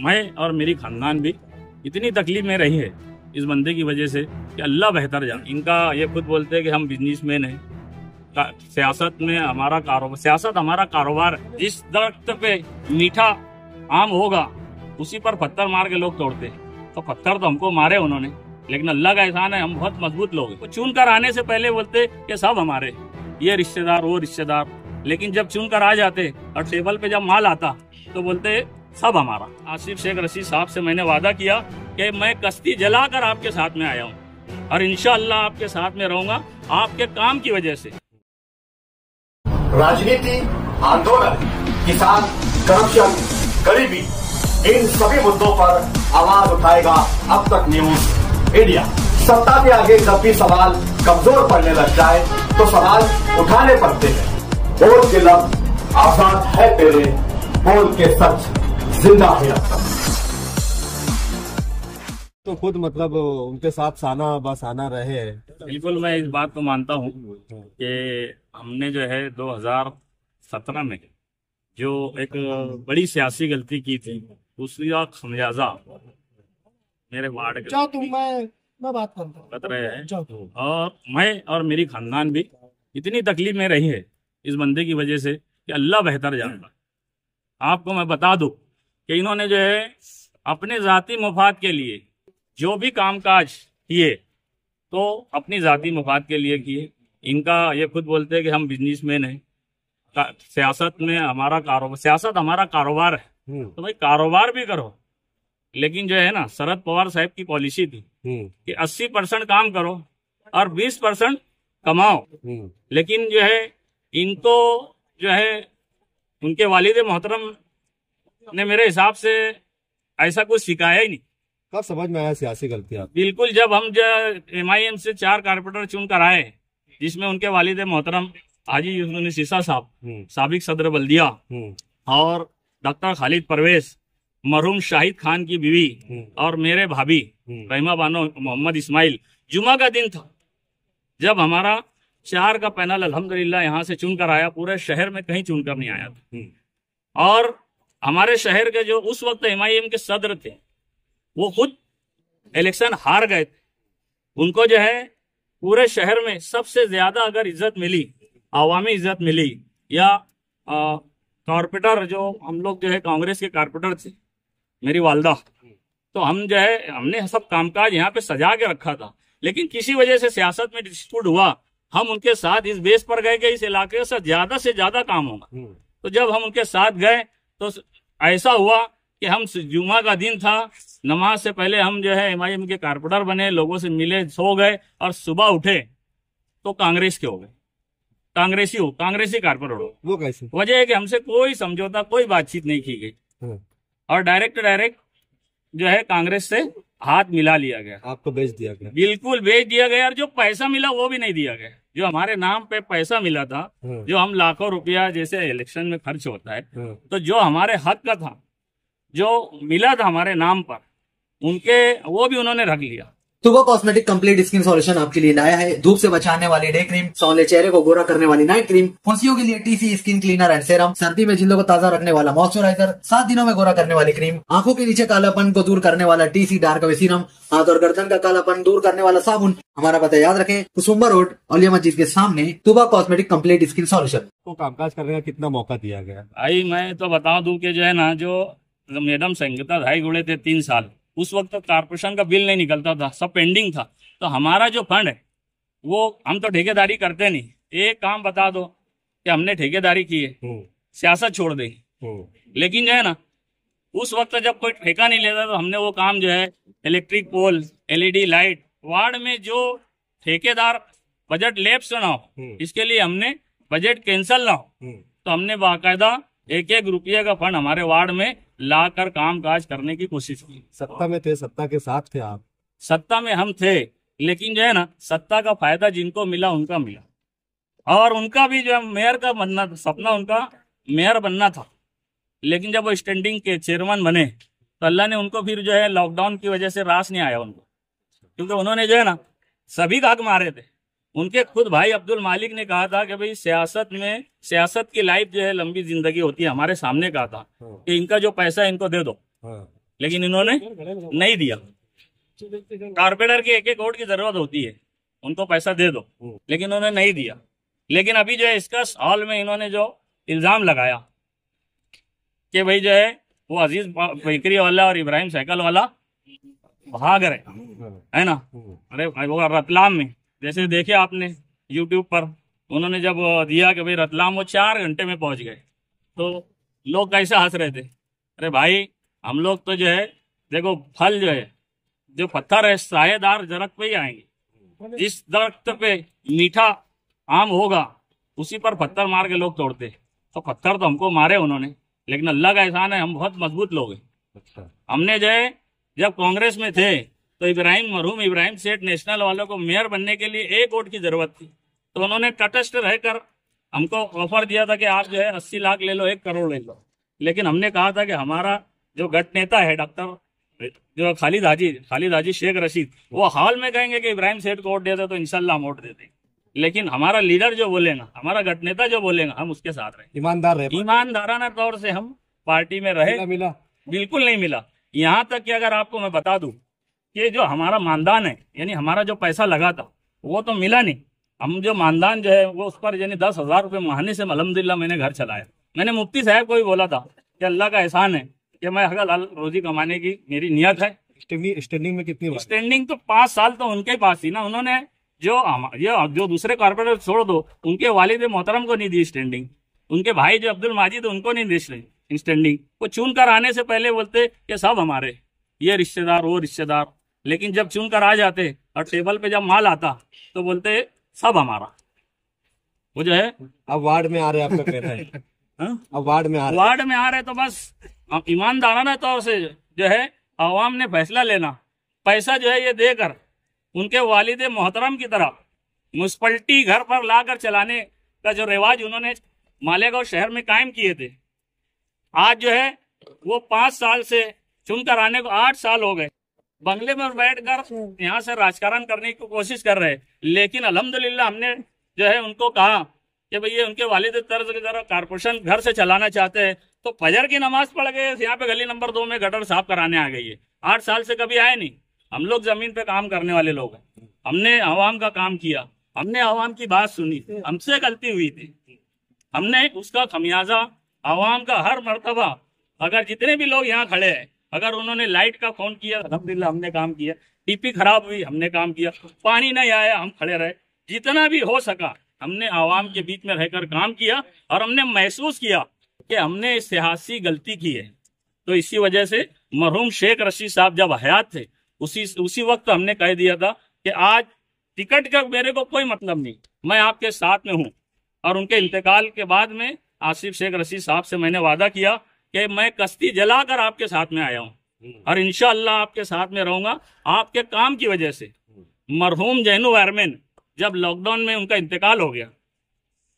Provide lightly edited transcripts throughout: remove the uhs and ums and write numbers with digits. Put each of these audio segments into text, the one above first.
मैं और मेरी खानदान भी इतनी तकलीफ में रही है इस बंदे की वजह से कि अल्लाह बेहतर जाने। इनका ये खुद बोलते हैं कि हम बिजनेसमैन हैं, सियासत में हमारा कारोबार, सियासत हमारा कारोबार है। जिस दरख्त पे मीठा आम होगा उसी पर पत्थर मार के लोग तोड़ते हैं। तो पत्थर तो हमको मारे उन्होंने, लेकिन अल्लाह का एहसान है हम बहुत मजबूत लोग हैं। चुन कर आने से पहले बोलते कि सब हमारे, ये रिश्तेदार वो रिश्तेदार, लेकिन जब चुन कर आ जाते और टेबल पे जब माल आता तो बोलते सब हमारा। आसिफ शेख रशीद साहब से मैंने वादा किया कि मैं कश्ती जलाकर आपके साथ में आया हूँ और इंशाअल्लाह आपके साथ में रहूंगा आपके काम की वजह से। राजनीति, आंदोलन, किसान, करप्शन, गरीबी, इन सभी मुद्दों पर आवाज उठाएगा अब तक न्यूज इंडिया। सत्ता के आगे जब भी सवाल कमजोर पड़ने लग जाए तो सवाल उठाने पड़ते हैं। बोल के लफ्ज आजाद है तेरे, बोल के सच जिंदा है अब तक। तो खुद मतलब उनके साथ साना बसाना रहे हैं। बिल्कुल मैं इस बात को मानता हूँ कि हमने जो है 2017 में जो एक बड़ी सियासी गलती की थी उसका खमियाजा मेरे वार्ड के मैं बात करता रहे हैं। और मैं और मेरी खानदान भी इतनी तकलीफ में रही है इस बंदे की वजह से कि अल्लाह बेहतर जानता। आपको मैं बता दूं कि इन्होंने जो है अपने जाती मुफाद के लिए जो भी कामकाज किए तो अपनी जाती मुफाद के लिए किए। इनका ये खुद बोलते हैं कि हम बिजनेसमैन हैं, सियासत में हमारा कारोबार, सियासत हमारा कारोबार है। तो भाई कारोबार भी करो, लेकिन जो है ना शरद पवार साहब की पॉलिसी थी कि 80% काम करो और 20% कमाओ। लेकिन जो है इनको जो है उनके वालिद मोहतरम ने मेरे हिसाब से ऐसा कुछ सिखाया ही नहीं। कब समझ में आया सियासी गलतियां? बिल्कुल जब हम MIM से 4 कारपोरेटर चुन कर आए, जिसमें उनके वालिद मोहतरम हाजी यूसुफ सीसा साहब, साबिक सदर बल्दिया, और डॉक्टर खालिद परवेज, मरहूम शाहिद खान की बीवी, और मेरे भाभी रहीमा बानो मोहम्मद इस्माइल। जुमा का दिन था जब हमारा 4 का पैनल अल्हम्दुलिल्लाह यहाँ से चुनकर आया। पूरे शहर में कहीं चुनकर नहीं आया था। और हमारे शहर के जो उस वक्त MIM के सदर थे वो खुद इलेक्शन हार गए थे। उनको जो है पूरे शहर में सबसे ज्यादा अगर इज्जत मिली, आवामी इज्जत मिली, या कारपोरेटर जो हम लोग जो है कांग्रेस के कारपोरेटर थे, मेरी वालदा, तो हम जो है हमने सब कामकाज यहाँ पे सजा के रखा था। लेकिन किसी वजह से सियासत में डिस्प्यूट हुआ, हम उनके साथ इस बेस पर गए कि इस इलाके से ज्यादा काम होगा। तो जब हम उनके साथ गए तो ऐसा हुआ कि हम जुमा का दिन था, नमाज से पहले हम जो है MIM के कारपोरेटर बने, लोगों से मिले, सो गए और सुबह उठे तो कांग्रेस के हो गए, कांग्रेसी कारपोरेटर हो। वो कैसे? वजह है कि हमसे कोई समझौता, कोई बातचीत नहीं की गई और डायरेक्ट जो है कांग्रेस से हाथ मिला लिया गया। आपको बेच दिया गया? बिल्कुल बेच दिया गया। और जो पैसा मिला वो भी नहीं दिया गया। जो हमारे नाम पे पैसा मिला था, जो हम लाखों रुपया जैसे इलेक्शन में खर्च होता है, तो जो हमारे हक का था, जो मिला था हमारे नाम पर, उनके वो भी उन्होंने रख लिया। तुबा कॉस्मेटिक कंप्लीट स्किन सॉल्यूशन आपके लिए लाया है धूप से बचाने वाली डे क्रीम, सौंले चेहरे को गोरा करने वाली नाइट क्रीम, फुंसियों के लिए TC skin cleaner and serum, सर्दी में जिल्दों को ताजा रखने वाला मॉइस्चराइजर, 7 दिनों में गोरा करने वाली क्रीम, आंखों के नीचे कालापन को दूर करने वाला TC डार्क वे सीरम, हाथ और गर्दन का कालापन दूर करने वाला साबुन। हमारा पता याद रखें, कुसुम्बा रोड, औलिया मस्जिद के सामने, तुबा कॉस्मेटिक कंप्लीट स्किन सॉल्यूशन। को कामकाज करने का कितना मौका दिया गया? भाई मैं तो बता दूं कि जो है ना, जो मैडम संगीता धाई गुड़े थे 3 साल, उस वक्त कारपोरेशन का बिल नहीं निकलता था, सब पेंडिंग था। तो हमारा जो फंड है वो, हम तो ठेकेदारी करते नहीं, एक काम बता दो कि हमने ठेकेदारी की है, सियासत छोड़ देंगे। लेकिन जो है ना उस वक्त जब कोई ठेका नहीं लेता तो हमने वो काम जो है electric pole, LED light, ward में जो ठेकेदार बजट लैप्स ना हो, इसके लिए हमने बजट कैंसल ना हो, तो हमने बाकायदा 1-1 रुपये का फंड हमारे वार्ड में लाकर काम काज करने की कोशिश की। सत्ता में थे, सत्ता के साथ थे आप? सत्ता में हम थे, लेकिन जो है ना सत्ता का फायदा जिनको मिला उनका मिला। और उनका भी जो मेयर का बनना था, सपना उनका मेयर बनना था। लेकिन जब वो स्टैंडिंग के चेयरमैन बने तो अल्लाह ने उनको फिर जो है लॉकडाउन की वजह से रास नहीं आया उनको, क्योंकि उन्होंने जो है ना सभी का हक मारे थे। उनके खुद भाई अब्दुल मालिक ने कहा था कि भाई सियासत की लाइफ जो है लंबी जिंदगी होती है, हमारे सामने कहा था कि इनका जो पैसा है इनको दे दो, लेकिन इन्होंने नहीं दिया। कारपोरेटर की एक एक वोट की जरूरत होती है, उनको पैसा दे दो, लेकिन उन्होंने नहीं दिया। लेकिन अभी जो है इसका हॉल में इन्होंने जो इल्जाम लगाया कि भाई जो है वो अजीज बेकरी वाला और इब्राहिम साइकिल वाला भाग रहे, है ना। अरे भाई वो रतलाम में जैसे देखे आपने यूट्यूब पर, उन्होंने जब दिया कि भाई रतलाम वो 4 घंटे में पहुंच गए, तो लोग कैसे हंस रहे थे। अरे भाई हम लोग तो जो है देखो फल जो है, जो पत्थर है सायेदार दरख्त पे ही आएंगे। जिस दरख्त पे मीठा आम होगा उसी पर पत्थर मार के लोग तोड़ते। तो पत्थर तो हमको मारे उन्होंने, लेकिन अल्लाह का एहसान है हम बहुत मजबूत लोग हैं। हमने जो है जब कांग्रेस में थे तो मरहूम इब्राहिम सेठ नेशनल वालों को मेयर बनने के लिए 1 वोट की जरूरत थी, तो उन्होंने तटस्थ रहकर हमको ऑफर दिया था कि आप जो है 80 लाख ले लो, 1 करोड़ ले लो। लेकिन हमने कहा था कि हमारा जो गठ नेता है डॉक्टर जो खालिद हाजी शेख रशीद, वो हाल में कहेंगे कि इब्राहिम सेठ को वोट देते तो इंशाल्लाह हम वोट देते। लेकिन हमारा लीडर जो बोलेगा, हमारा गठ नेता जो बोलेगा, हम उसके साथ रहे। ईमानदाराना तौर से हम पार्टी में रहे। मिला बिल्कुल नहीं मिला। यहाँ तक कि अगर आपको मैं बता दूं कि जो हमारा मानदान है, यानी हमारा जो पैसा लगा था वो तो मिला नहीं। हम जो मानदान जो है वो उस पर यानी 10,000 रुपये महीने से अल्हम्दुलिल्लाह मैंने घर चलाया। मैंने मुफ्ती साहब को भी बोला था कि अल्लाह का एहसान है कि मैं हलाल रोजी कमाने की मेरी नियत है। स्टैंडिंग में कितनी स्टैंडिंग तो 5 साल तो उनके पास थी ना। उन्होंने जो दूसरे कॉर्पोरेटर छोड़ दो, उनके वालिद मोहतरम को नहीं दी स्टैंडिंग, उनके भाई जो अब्दुल माजिद उनको नहीं दी स्टैंडिंग। वो चुन कर आने से पहले बोलते कि सब हमारे, ये रिश्तेदार वो रिश्तेदार, लेकिन जब चुन कर आ जाते और टेबल पे जब माल आता तो बोलते सब हमारा। वो जो है अब वार्ड में आ रहे आपका कहना है। अब वार्ड में आ रहे तो बस ईमानदाराना तौर से जो है अवाम ने फैसला लेना, पैसा जो है ये देकर उनके वालिद मोहतरम की तरह म्युनिसिपलिटी घर पर लाकर चलाने का जो रिवाज उन्होंने मालेगांव शहर में कायम किए थे, आज जो है वो 5 साल से चुनकर आने को 8 साल हो गए। बंगले में बैठकर यहाँ से राजकारण करने की कोशिश कर रहे, लेकिन अल्हम्दुलिल्लाह हमने जो है उनको कहा कि भैया उनके वालिद तर्ज की तरह कारपोरेशन घर से चलाना चाहते हैं, तो फजर की नमाज पढ़ गए, यहाँ पे गली नंबर 2 में गटर साफ कराने आ गई है। 8 साल से कभी आए नहीं। हम लोग जमीन पे काम करने वाले लोग हैं, हमने आवाम का काम किया, हमने आवाम की बात सुनी, हमसे गलती हुई थी, हमने उसका खमियाजा आवाम का हर मर्तबा, अगर जितने भी लोग यहाँ खड़े हैं, अगर उन्होंने लाइट का फोन किया अल्हम्दुलिल्लाह हमने काम किया, टीपी खराब हुई हमने काम किया, पानी नहीं आया हम खड़े रहे, जितना भी हो सका हमने आवाम के बीच में रहकर काम किया और हमने महसूस किया कि हमने सियासी गलती की है। तो इसी वजह से मरहूम शेख रशीद साहब जब हयात थे उसी वक्त हमने कह दिया था कि आज टिकट का मेरे को कोई मतलब नहीं, मैं आपके साथ में हूँ। और उनके इंतकाल के बाद में आसिफ शेख रशीद साहब से मैंने वादा किया कि मैं कश्ती जलाकर आपके साथ में आया हूँ और इंशाअल्लाह आपके साथ में रहूंगा। आपके काम की वजह से मरहूम जैनू वायरमैन जब लॉकडाउन में उनका इंतकाल हो गया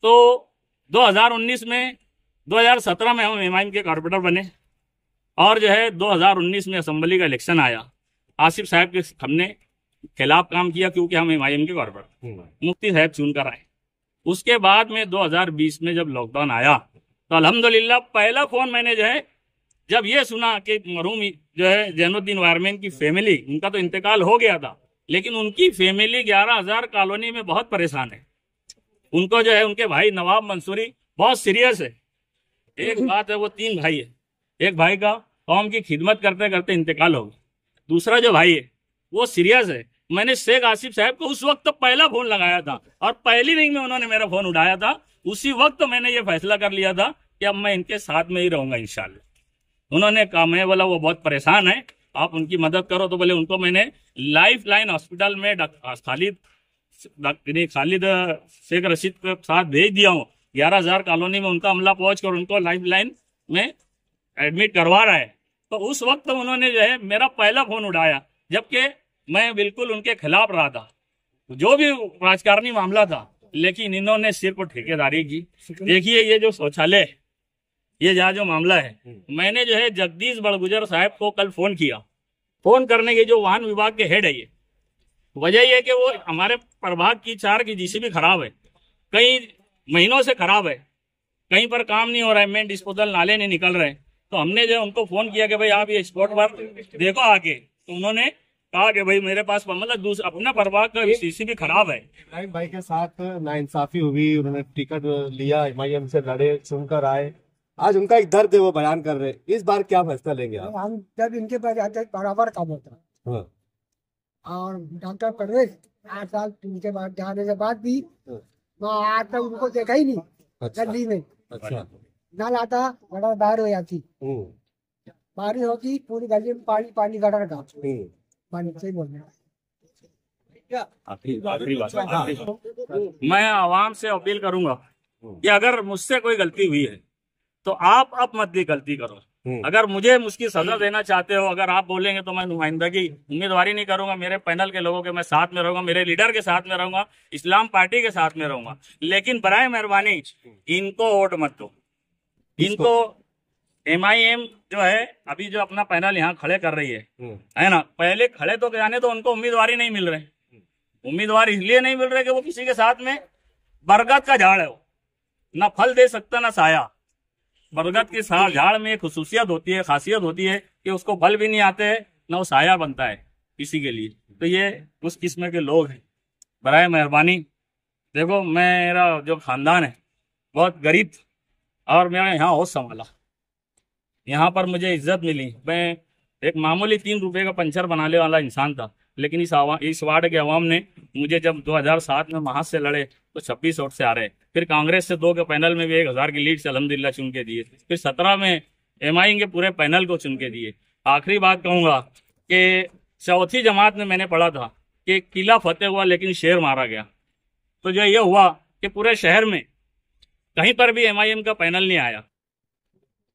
तो 2017 में हम एमआईएम के कॉर्पोरेटर बने और जो है 2019 में असेंबली का इलेक्शन आया। आसिफ साहब के हमने खिलाफ काम किया क्योंकि हम एमआईएम के कॉर्पोरेटर, मुफ्ती साहब चुनकर आए। उसके बाद में 2020 में जब लॉकडाउन आया तो अल्हम्दुलिल्लाह पहला फोन मैंने जो है जब ये सुना कि मरहूम जो है जैनुद्दीन वायरमैन की फैमिली, उनका तो इंतकाल हो गया था लेकिन उनकी फैमिली 11,000 कॉलोनी में बहुत परेशान है। उनको जो है उनके भाई नवाब मंसूरी बहुत सीरियस है। एक बात है वो 3 भाई है, एक भाई का कौम की खिदमत करते करते इंतकाल हो गया, दूसरा जो भाई है वो सीरियस है। मैंने शेख आसिफ साहब को उस वक्त तो पहला फोन लगाया था और पहली रिंग में उन्होंने मेरा फोन उठाया था। उसी वक्त मैंने ये फैसला कर लिया था कि अब मैं इनके साथ में ही रहूंगा इंशाल्लाह। उन्होंने कहा मैं बोला वो बहुत परेशान है, आप उनकी मदद करो, तो बोले उनको मैंने लाइफ लाइन हॉस्पिटल में खालिद शेख रशीद के साथ भेज दिया हूँ। 11,000 कॉलोनी में उनका अमला पहुंच कर उनको लाइफ लाइन में एडमिट करवा रहा है। तो उस वक्त उन्होंने जो है मेरा पहला फोन उठाया, जबकि मैं बिल्कुल उनके खिलाफ रहा था जो भी राजकारणी मामला था, लेकिन इन्होंने सिर्फ ठेकेदारी की। देखिए ये जो शौचालय, ये जहाँ जो मामला है, मैंने जो है जगदीश बड़गुजर साहब को कल फोन किया। फोन करने के जो वाहन विभाग के हेड है, ये वजह ये कि वो हमारे प्रभाग की 4 की जीसीबी खराब है, कई महीनों से खराब है, कहीं पर काम नहीं हो रहा है, मेन डिस्पोजल नाले नहीं निकल रहे। तो हमने जो उनको फोन किया कि भाई आप ये स्पॉट पर देखो आके, तो उन्होंने कहा कि भाई मेरे पास मतलब दूसरा अपना परिवार का स्थिति भी खराब है। इब्राहिम भाई के साथ नाइंसाफी हुई, उन्होंने टिकट लिया, MIM से लड़े, चुनकर आए, आज उनका एक दर्द है वो बयान कर रहे हैं। इस बार क्या फैसला लेंगे आप? हम जब इनके पास जाते बराबर काम होता है। हाँ। और डॉक्टर परवेज 8 साल इनके बाद जाने के बाद भी मैं आज तक उनको देखा ही नहीं। अच्छा। गली में अच्छा। नल आता, गटर बाहर हो जाती, बारिश होती, पूरी गली में पानी पानी गटर का पानी से बोल रहे आखिरी बात मैं आवाम से अपील करूंगा कि अगर मुझसे कोई गलती हुई है तो आप अब मत भी गलती करो। अगर मुझे उसकी सजा देना चाहते हो, अगर आप बोलेंगे तो मैं नुमाइंदगी उम्मीदवारी नहीं करूंगा, मेरे पैनल के लोगों के मैं साथ में रहूंगा, मेरे लीडर के साथ में रहूंगा, इस्लाम पार्टी के साथ में रहूंगा, लेकिन बराए मेहरबानी इनको वोट मत दो। इनको MIM जो है अभी जो अपना पैनल यहाँ खड़े कर रही है ना, पहले खड़े तो जाने तो उनको उम्मीदवार ही नहीं मिल रहे। उम्मीदवार इसलिए नहीं मिल रहे कि वो किसी के साथ में बरगद का झाड़ है, वो ना फल दे सकता ना साया। बरगद के झाड़ में एक खुसूसियत होती है, खासियत होती है कि उसको फल भी नहीं आते हैं ना वो साया बनता है किसी के लिए। तो ये उस किस्म के लोग हैं। बराए मेहरबानी देखो, मेरा जो खानदान है बहुत गरीब और मैं यहाँ होश संभाला, यहाँ पर मुझे इज्जत मिली। मैं एक मामूली 3 रुपए का पंचर बनाने वाला इंसान था, लेकिन इस वार्ड के अवाम ने मुझे जब 2007 में महाज से लड़े तो 26 वोट से आ रहे, फिर कांग्रेस से 2 के पैनल में भी 1000 की लीड से अल्हम्दुलिल्लाह चुन के दिए, फिर 17 में MIM के पूरे पैनल को चुन के दिए। आखिरी बात कहूंगा कि चौथी जमात में मैंने पढ़ा था कि किला फतेह हुआ लेकिन शेर मारा गया। तो जो ये हुआ कि पूरे शहर में कहीं पर भी MIM का पैनल नहीं आया,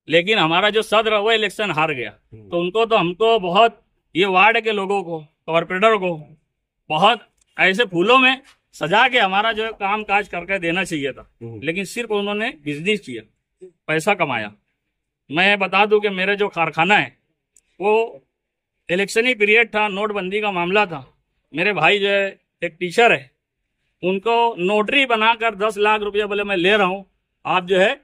लेकिन हमारा जो सदर वो इलेक्शन हार गया। तो उनको तो हमको बहुत, ये वार्ड के लोगों को, कॉर्पोरेटर को बहुत ऐसे फूलों में सजा के हमारा जो काम काज करके देना चाहिए था, लेकिन सिर्फ उन्होंने बिजनेस किया, पैसा कमाया। मैं बता दूं कि मेरे जो कारखाना है वो इलेक्शनी पीरियड था, नोटबंदी का मामला था। मेरे भाई जो है एक टीचर है, उनको नोटरी बनाकर 10 लाख रुपया बोले मैं ले रहा हूँ, आप जो है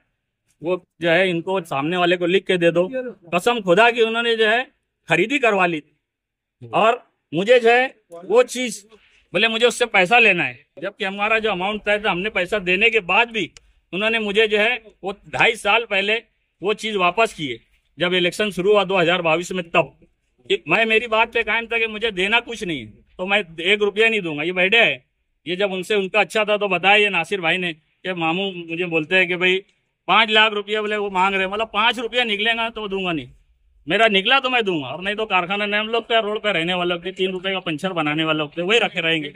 वो जो है इनको सामने वाले को लिख के दे दो। कसम खुदा की उन्होंने जो है खरीदी करवा ली थी और मुझे जो है वो चीज बोले मुझे उससे पैसा लेना है, जबकि हमारा जो अमाउंट तय था हमने पैसा देने के बाद भी उन्होंने मुझे जो है वो 2.5 साल पहले वो चीज वापस किए जब इलेक्शन शुरू हुआ 2022 में। तब मैं मेरी बात पे कायम था कि मुझे देना कुछ नहीं है, तो मैं 1 रुपया नहीं दूंगा। ये बैठे है, ये जब उनसे उनका अच्छा था तो बताया ये नासिर भाई ने कि मामू मुझे बोलते हैं कि भाई 5 लाख रुपया बोले वो मांग रहे, मतलब 5 रुपया निकलेगा तो दूंगा नहीं, मेरा निकला तो मैं दूंगा, और नहीं तो कारखाना ने हम लोग रोड पे रहने वाले होते, 3 रुपए का पंचर बनाने वाले होते, वही रखे रहेंगे।